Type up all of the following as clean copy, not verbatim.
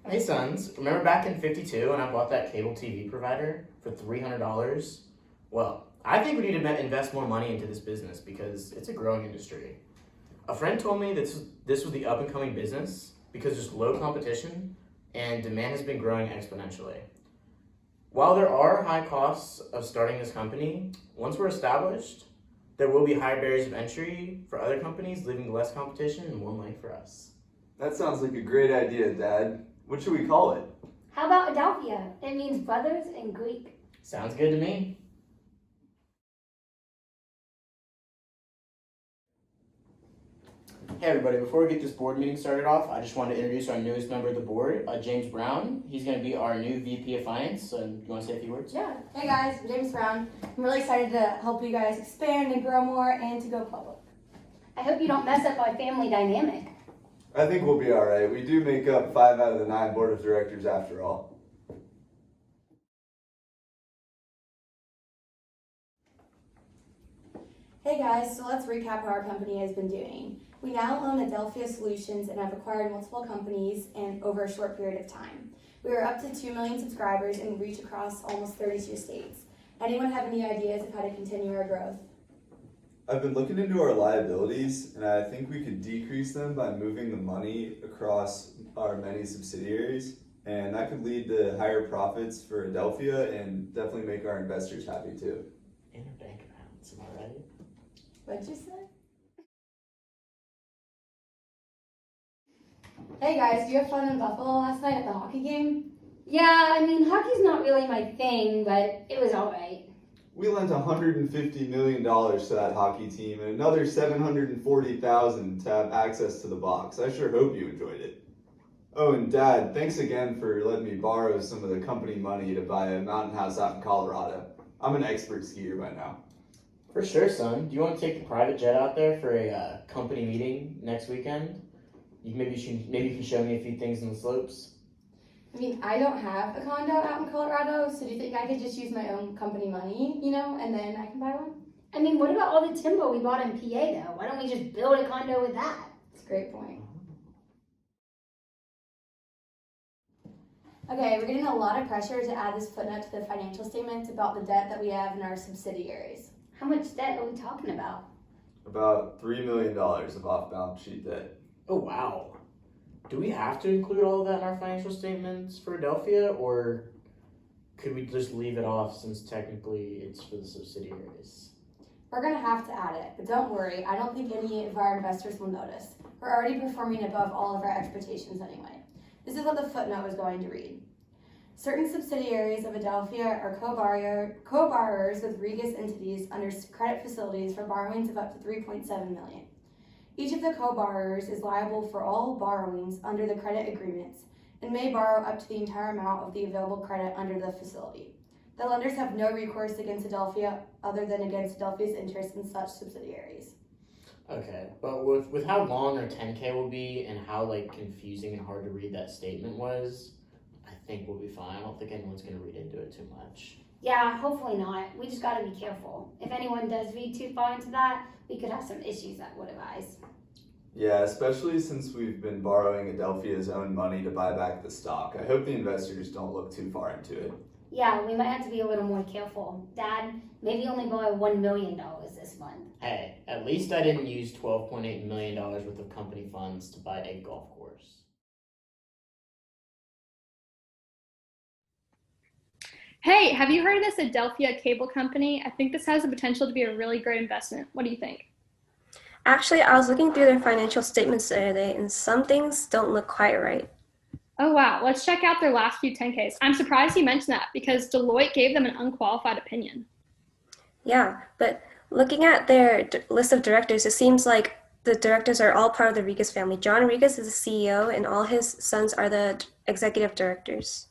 Hey sons, remember back in 52 when I bought that cable TV provider for $300? Well, I think we need to invest more money into this business because it's a growing industry. A friend told me this was the up and coming business because there's low competition and demand has been growing exponentially. While there are high costs of starting this company, once we're established, there will be high barriers of entry for other companies, leaving less competition and more money for us. That sounds like a great idea, Dad. What should we call it? How about Adelphia? It means brothers in Greek. Sounds good to me. Hey everybody, before we get this board meeting started off, I just wanted to introduce our newest member of the board, James Brown. He's going to be our new VP of Finance. You want to say a few words? Yeah. Hey guys, I'm James Brown. I'm really excited to help you guys expand and grow more and to go public. I hope you don't mess up our family dynamic. I think we'll be alright. We do make up 5 out of the 9 board of directors after all. Hey guys, so let's recap how our company has been doing. We now own Adelphia Solutions and have acquired multiple companies in over a short period of time. We are up to 2 million subscribers and reach across almost 32 states. Anyone have any ideas of how to continue our growth? I've been looking into our liabilities, and I think we could decrease them by moving the money across our many subsidiaries, and that could lead to higher profits for Adelphia and definitely make our investors happy too. In our bank accounts, am I right? What'd you say? Hey guys, do you have fun in Buffalo last night at the hockey game? Yeah, I mean, hockey's not really my thing, but it was alright. We lent $150 million to that hockey team and another $740,000 to have access to the box. I sure hope you enjoyed it. Oh, and Dad, thanks again for letting me borrow some of the company money to buy a mountain house out in Colorado. I'm an expert skier by now. For sure, son. Do you want to take the private jet out there for a company meeting next weekend? Maybe you can show me a few things in the slopes. I mean, I don't have a condo out in Colorado, so do you think I could just use my own company money, and then I can buy one? I mean, what about all the timber we bought in PA though? Why don't we just build a condo with that? That's a great point. Okay, we're getting a lot of pressure to add this footnote to the financial statements about the debt that we have in our subsidiaries. How much debt are we talking about? About $3 million of off-balance sheet debt. Oh, wow. Do we have to include all of that in our financial statements for Adelphia, or could we just leave it off since technically it's for the subsidiaries? We're going to have to add it, but don't worry, I don't think any of our investors will notice. We're already performing above all of our expectations anyway. This is what the footnote is going to read. Certain subsidiaries of Adelphia are co-borrowers with Regus entities under credit facilities for borrowings of up to $3.7 million. Each of the co-borrowers is liable for all borrowings under the credit agreements and may borrow up to the entire amount of the available credit under the facility. The lenders have no recourse against Adelphia other than against Adelphia's interest in such subsidiaries. Okay, but with how long our 10K will be and how confusing and hard to read that statement was, I think we'll be fine. I don't think anyone's going to read into it too much. Yeah, hopefully not. We just gotta be careful. If anyone does read too far into that, we could have some issues that would arise. Yeah, especially since we've been borrowing Adelphia's own money to buy back the stock. I hope the investors don't look too far into it. Yeah, we might have to be a little more careful. Dad, maybe only borrow $1 million this month. Hey, at least I didn't use $12.8 million worth of company funds to buy a golf course. Hey, have you heard of this Adelphia cable company? I think this has the potential to be a really great investment. What do you think? Actually, I was looking through their financial statements the other day, and some things don't look quite right. Oh, wow. Let's check out their last few 10Ks. I'm surprised you mentioned that because Deloitte gave them an unqualified opinion. Yeah, but looking at their list of directors, it seems like the directors are all part of the Regus family. John Regus is the CEO, and all his sons are the executive directors.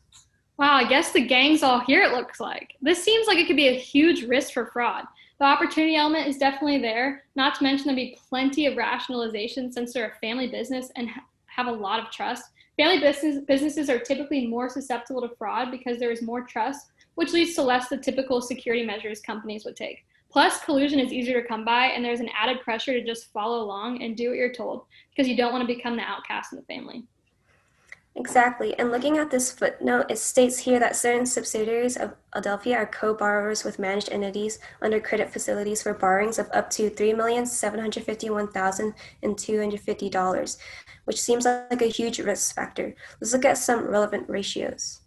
Wow, I guess the gang's all here, it looks like. This seems like it could be a huge risk for fraud. The opportunity element is definitely there, not to mention there'll be plenty of rationalization since they're a family business and have a lot of trust. Family businesses are typically more susceptible to fraud because there is more trust, which leads to less the typical security measures companies would take. Plus, collusion is easier to come by, and there's an added pressure to just follow along and do what you're told because you don't want to become the outcast in the family. Exactly. And looking at this footnote, it states here that certain subsidiaries of Adelphia are co-borrowers with managed entities under credit facilities for borrowings of up to $3,751,250, which seems like a huge risk factor. Let's look at some relevant ratios.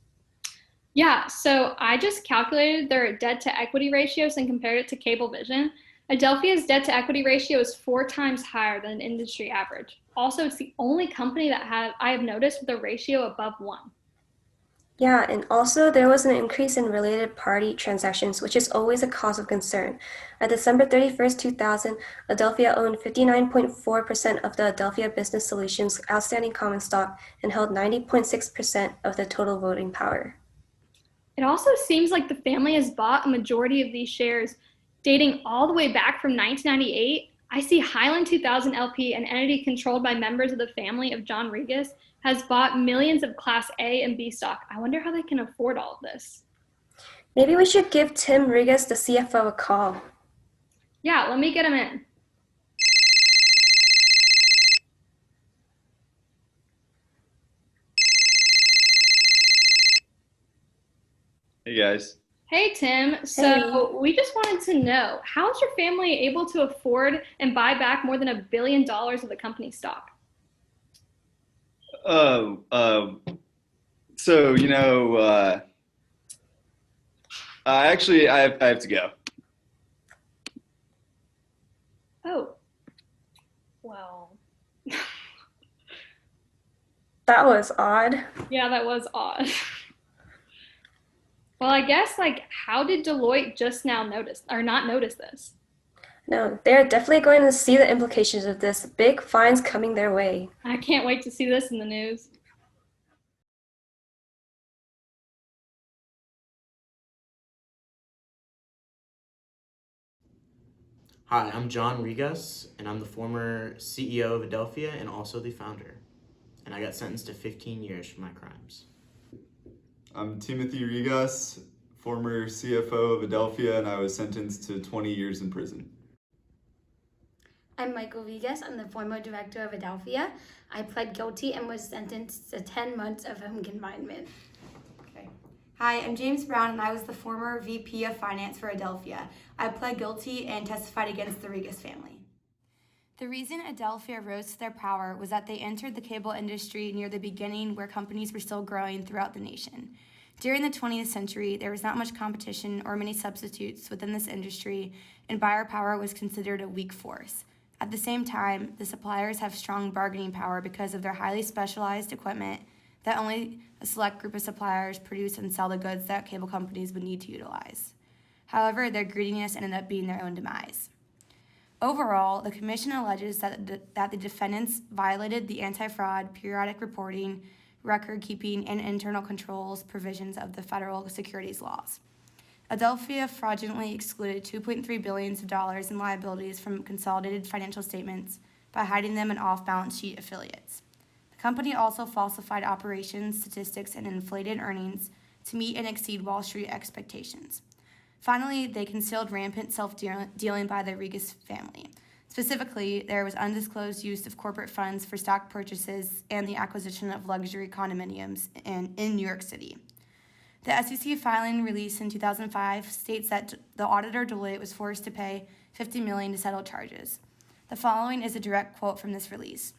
Yeah, so I just calculated their debt to equity ratios and compared it to Cablevision. Adelphia's debt to equity ratio is 4 times higher than industry average. Also, it's the only company that I have noticed with a ratio above 1. Yeah, and also there was an increase in related party transactions, which is always a cause of concern. At December 31st, 2000, Adelphia owned 59.4% of the Adelphia Business Solutions outstanding common stock and held 90.6% of the total voting power. It also seems like the family has bought a majority of these shares dating all the way back from 1998. I see Highland 2000 LP, an entity controlled by members of the family of John Regas, has bought millions of Class A and B stock. I wonder how they can afford all of this. Maybe we should give Tim Regas, the CFO, a call. Yeah, let me get him in. Hey guys. Hey, Tim. So Hey. we just wanted to know, how is your family able to afford and buy back more than $1 billion of the company's stock? Oh, so actually, I have to go. Oh, well, That was odd. yeah, that was odd. Well, I guess, how did Deloitte just now notice or not notice this? No, they're definitely going to see the implications of this. Big fines coming their way. I can't wait to see this in the news. Hi, I'm John Regas, and I'm the former CEO of Adelphia and also the founder. And I got sentenced to 15 years for my crimes. I'm Timothy Regas, former CFO of Adelphia, and I was sentenced to 20 years in prison. I'm Michael Vigas. I'm the former director of Adelphia. I pled guilty and was sentenced to 10 months of home confinement. Hi, I'm James Brown, and I was the former VP of Finance for Adelphia. I pled guilty and testified against the Regas family. The reason Adelphia rose to their power was that they entered the cable industry near the beginning, where companies were still growing throughout the nation. During the 20th century, there was not much competition or many substitutes within this industry, and buyer power was considered a weak force. At the same time, the suppliers have strong bargaining power because of their highly specialized equipment that only a select group of suppliers produce and sell the goods that cable companies would need to utilize. However, their greediness ended up being their own demise. Overall, the Commission alleges that the defendants violated the anti-fraud, periodic reporting, record-keeping, and internal controls provisions of the federal securities laws. Adelphia fraudulently excluded $2.3 billion in liabilities from consolidated financial statements by hiding them in off-balance sheet affiliates. The company also falsified operations, statistics, and inflated earnings to meet and exceed Wall Street expectations. Finally, they concealed rampant self-dealing by the Regas family. Specifically, there was undisclosed use of corporate funds for stock purchases and the acquisition of luxury condominiums in New York City. The SEC filing released in 2005 states that the auditor Deloitte was forced to pay $50 million to settle charges. The following is a direct quote from this release.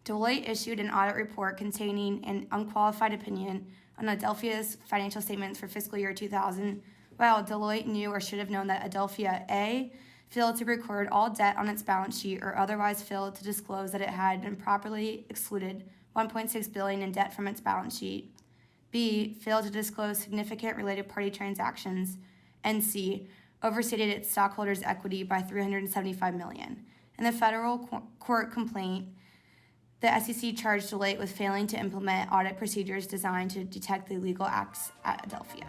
Deloitte issued an audit report containing an unqualified opinion on Adelphia's financial statements for fiscal year 2000, while Deloitte knew or should have known that Adelphia A, failed to record all debt on its balance sheet or otherwise failed to disclose that it had improperly excluded $1.6 billion in debt from its balance sheet, B, failed to disclose significant related party transactions, and C, overstated its stockholders' equity by $375 million. In the federal court complaint, the SEC charged Deloitte with failing to implement audit procedures designed to detect the illegal acts at Adelphia.